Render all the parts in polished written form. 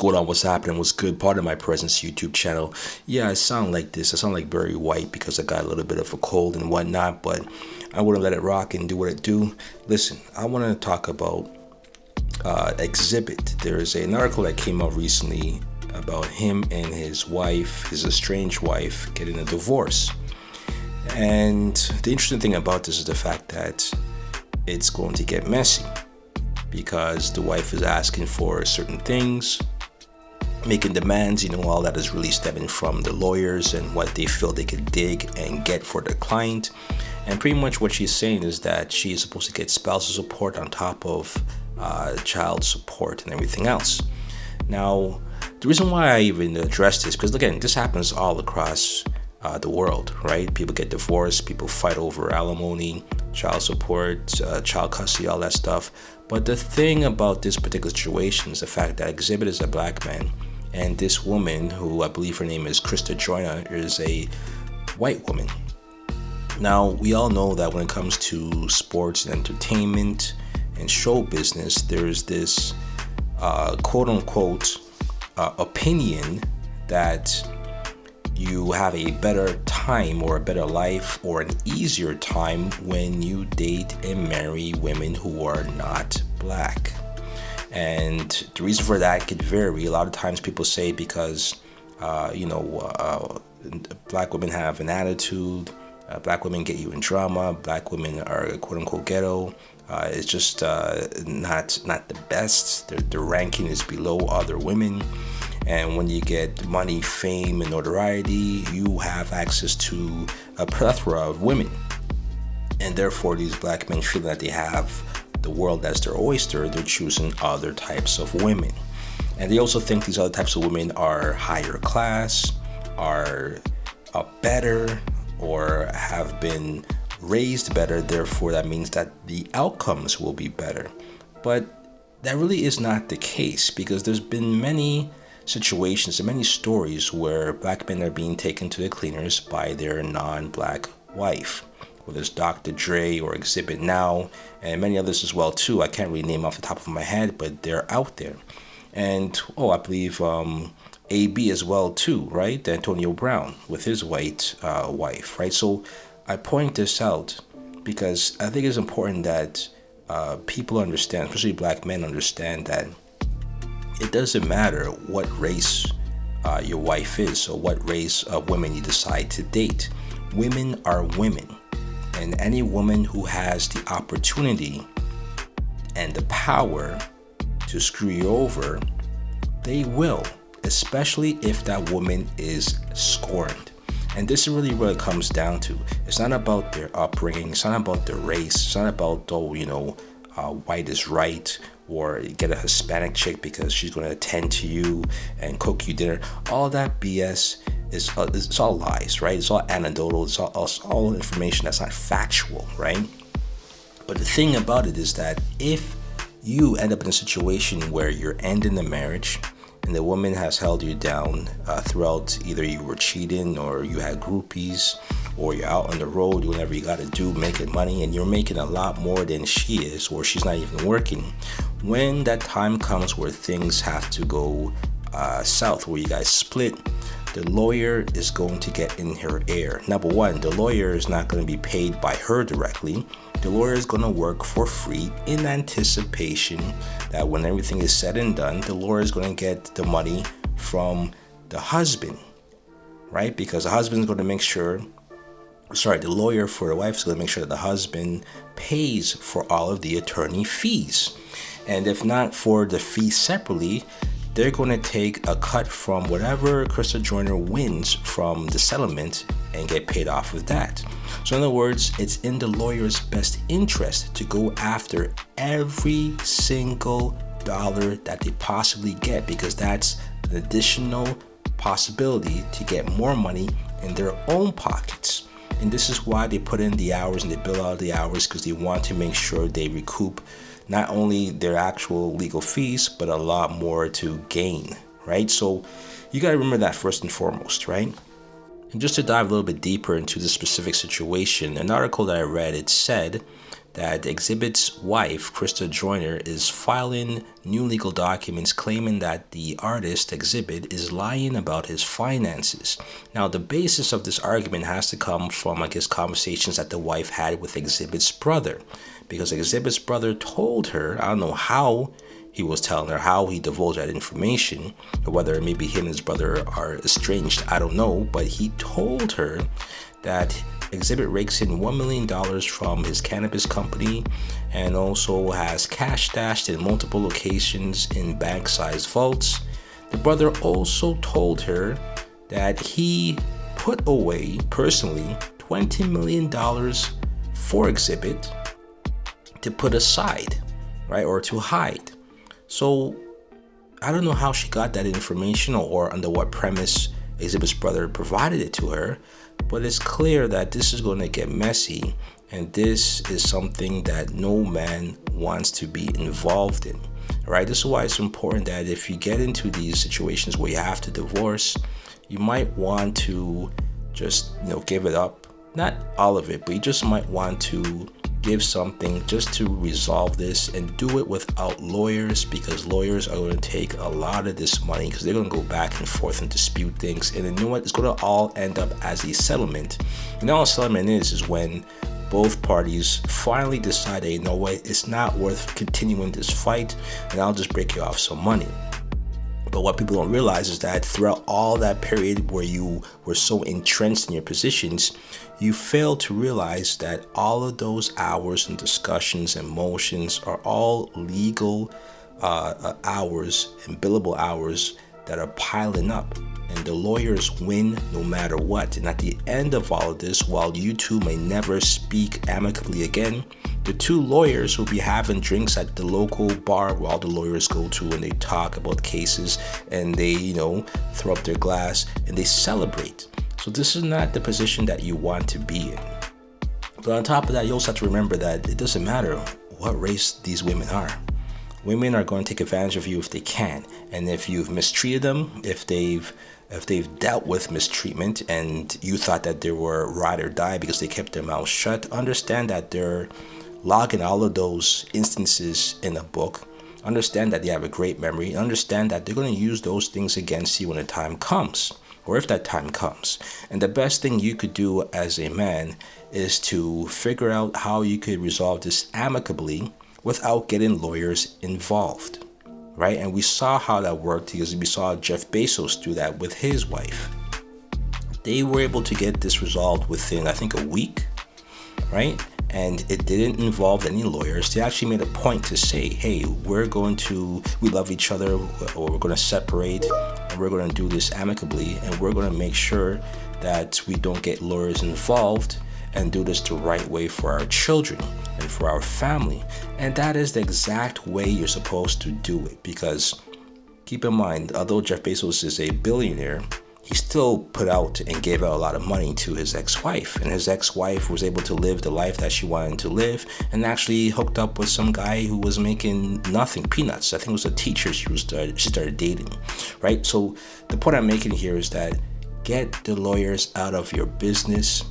going on? What's happening? What's good? Part of my presence YouTube channel. Yeah, I sound like this. I sound like very white because I got a little bit of a cold and whatnot, but I want to let it rock and do what it do. Listen, I want to talk about Xzibit. There is an article that came out recently about him and his wife, his estranged wife, getting a divorce. And the interesting thing about this is the fact that it's going to get messy because the wife is asking for certain things, making demands, all that is really stemming from the lawyers and what they feel they could dig and get for the client. And pretty much what she's saying is that she is supposed to get spousal support on top of child support and everything else. Now, the reason why I even address this, because again, this happens all across the world, right? People get divorced, people fight over alimony, child support, child custody, all that stuff. But the thing about this particular situation is the fact that Xzibit is a black man, and this woman, who I believe her name is Krista Joyner, is a white woman. Now, we all know that when it comes to sports and entertainment and show business, there's this quote-unquote opinion that you have a better time or a better life or an easier time when you date and marry women who are not black. And the reason for that could vary. A lot of times people say because black women have an attitude, black women get you in drama, black women are quote-unquote ghetto. It's just not the best. The ranking is below other women. And when you get money, fame, and notoriety, you have access to a plethora of women. And therefore, these black men feel that they have the world as their oyster. They're choosing other types of women. And they also think these other types of women are higher class, are better, or have been raised better. Therefore, that means that the outcomes will be better. But that really is not the case, because there's been many situations and many stories where black men are being taken to the cleaners by their non-black wife, whether it's Dr. Dre or Xzibit now, and many others as well too. I can't really name off the top of my head, but they're out there. And I believe AB as well too, right? Antonio Brown with his white wife, right? So I point this out because I think it's important that people understand, especially black men understand, that it doesn't matter what race your wife is or what race of women you decide to date. Women are women, and any woman who has the opportunity and the power to screw you over, they will, especially if that woman is scorned. And this is really what it comes down to. It's not about their upbringing. It's not about their race. It's not about, white is right, or get a Hispanic chick because she's going to attend to you and cook you dinner. All that BS is it's all lies, right? It's all anecdotal. It's all information that's not factual, right? But the thing about it is that if you end up in a situation where you're ending the marriage and the woman has held you down throughout, either you were cheating or you had groupies, or you're out on the road doing whatever you got to do, making money, and you're making a lot more than she is, or she's not even working. When that time comes where things have to go south, where you guys split, the lawyer is going to get in her ear. Number one, the lawyer is not going to be paid by her directly. The lawyer is going to work for free in anticipation that when everything is said and done, the lawyer is going to get the money from the husband, right? Because the husband is going to make sure, the lawyer for the wife is going to make sure that the husband pays for all of the attorney fees. And if not for the fees separately, they're going to take a cut from whatever Krista Joyner wins from the settlement and get paid off with that. So in other words, it's in the lawyer's best interest to go after every single dollar that they possibly get, because that's an additional possibility to get more money in their own pockets. And this is why they put in the hours and they bill out the hours, because they want to make sure they recoup not only their actual legal fees, but a lot more to gain, right? So you got to remember that first and foremost, right? And just to dive a little bit deeper into this specific situation, an article that I read, it said that Xzibit's wife, Krista Joyner, is filing new legal documents claiming that the artist Xzibit is lying about his finances. Now, the basis of this argument has to come from, I guess, conversations that the wife had with Xzibit's brother, because Xzibit's brother told her, I don't know how he was telling her, how he divulged that information, or whether maybe him and his brother are estranged, I don't know, but he told her that Xzibit rakes in $1 million from his cannabis company and also has cash stashed in multiple locations in bank-sized vaults. The brother also told her that he put away personally $20 million for Xzibit to put aside, right, or to hide. So I don't know how she got that information or under what premise Xzibit's brother provided it to her, but it's clear that this is going to get messy, and this is something that no man wants to be involved in. All right, this is why it's important that if you get into these situations where you have to divorce, you might want to just, give it up. Not all of it, but you just might want to give something just to resolve this, and do it without lawyers, because lawyers are going to take a lot of this money, because they're going to go back and forth and dispute things, and then you know what, it's going to all end up as a settlement. And all a settlement is when both parties finally decide, you know what, it's not worth continuing this fight, and I'll just break you off some money. But what people don't realize is that throughout all that period where you were so entrenched in your positions, you failed to realize that all of those hours and discussions and motions are all legal hours and billable hours that are piling up. And the lawyers win no matter what. And at the end of all of this, while you two may never speak amicably again, the two lawyers will be having drinks at the local bar where all the lawyers go to, and they talk about cases, and they, throw up their glass and they celebrate. So this is not the position that you want to be in. But on top of that, you also have to remember that it doesn't matter what race these women are. Women are going to take advantage of you if they can. And if you've mistreated them, if they've dealt with mistreatment and you thought that they were ride or die because they kept their mouths shut, understand that they're logging all of those instances in a book. Understand that they have a great memory. Understand that they're going to use those things against you when the time comes, or if that time comes. And the best thing you could do as a man is to figure out how you could resolve this amicably without getting lawyers involved, right? And we saw how that worked, because we saw Jeff Bezos do that with his wife. They were able to get this resolved within, I think, a week, right? And it didn't involve any lawyers. They actually made a point to say, hey, we love each other, or we're going to separate, and we're going to do this amicably, and we're going to make sure that we don't get lawyers involved, and do this the right way for our children and for our family. And that is the exact way you're supposed to do it, because keep in mind, although Jeff Bezos is a billionaire, he still put out and gave out a lot of money to his ex-wife, and his ex-wife was able to live the life that she wanted to live, and actually hooked up with some guy who was making nothing, peanuts. I think it was a teacher she started dating, right? So the point I'm making here is that get the lawyers out of your business.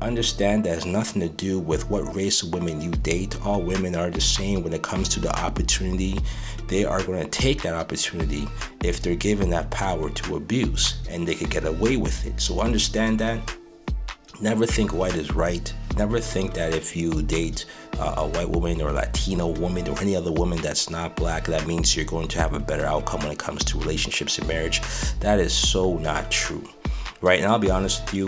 Understand that has nothing to do with what race of women you date. All women are the same when it comes to the opportunity. They are going to take that opportunity if they're given that power to abuse, and they could get away with it. So understand that. Never think white is right. Never think that if you date a white woman or a Latino woman or any other woman that's not black, that means you're going to have a better outcome when it comes to relationships and marriage. That is so not true, right? And I'll be honest with you,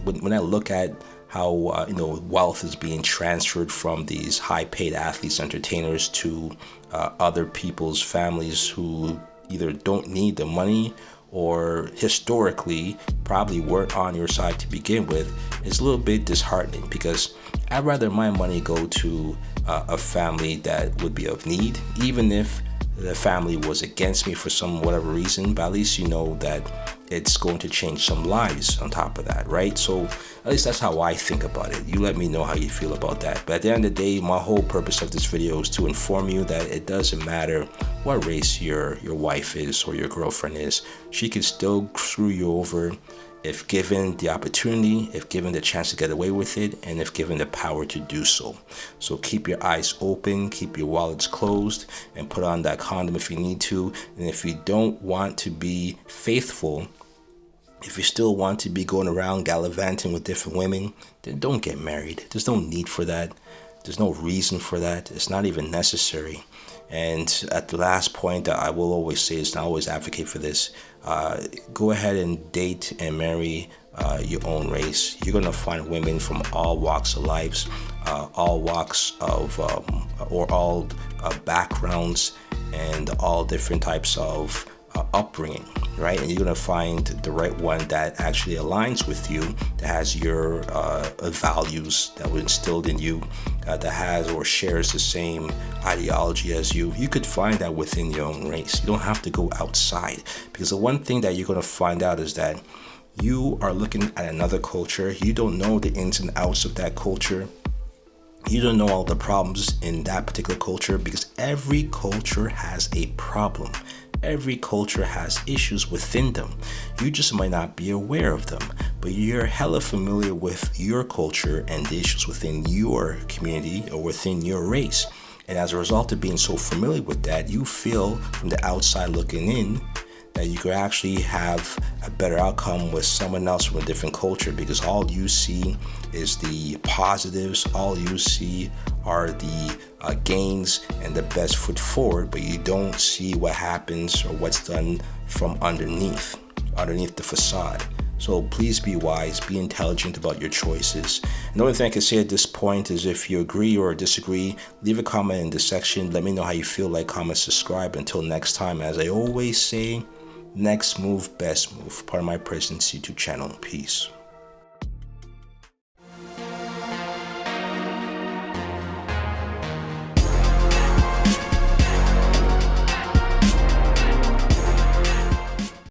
when I look at how wealth is being transferred from these high-paid athletes, entertainers, to other people's families who either don't need the money or historically probably weren't on your side to begin with, is a little bit disheartening, because I'd rather my money go to a family that would be of need, even if the family was against me for whatever reason, but at least you know that it's going to change some lives on top of that, right? So at least that's how I think about it. You let me know how you feel about that. But at the end of the day, my whole purpose of this video is to inform you that it doesn't matter what race your wife is or your girlfriend is. She can still screw you over if given the opportunity, if given the chance to get away with it, and if given the power to do so. So keep your eyes open, keep your wallets closed, and put on that condom if you need to. And if you don't want to be faithful, if you still want to be going around gallivanting with different women, then don't get married. There's no need for that. There's no reason for that. It's not even necessary. And at the last point that I will always say is, and I always advocate for this, go ahead and date and marry your own race. You're going to find women from all walks of lives, all walks of, or all backgrounds, and all different types of upbringing, right? And you're going to find the right one that actually aligns with you, that has your values that were instilled in you, that has or shares the same ideology as you. You could find that within your own race. You don't have to go outside, because the one thing that you're going to find out is that you are looking at another culture. You don't know the ins and outs of that culture. You don't know all the problems in that particular culture, because every culture has a problem. Every culture has issues within them. You just might not be aware of them, but you're hella familiar with your culture and the issues within your community or within your race. And as a result of being so familiar with that, you feel from the outside looking in that you could actually have a better outcome with someone else from a different culture, because all you see is the positives, all you see are the gains and the best foot forward, but you don't see what happens or what's done from underneath the facade. So please be wise, be intelligent about your choices. And the only thing I can say at this point is, if you agree or disagree, leave a comment in the section. Let me know how you feel. Like, comment, subscribe. Until next time, as I always say, next move, best move. Part of my presence YouTube channel. Peace.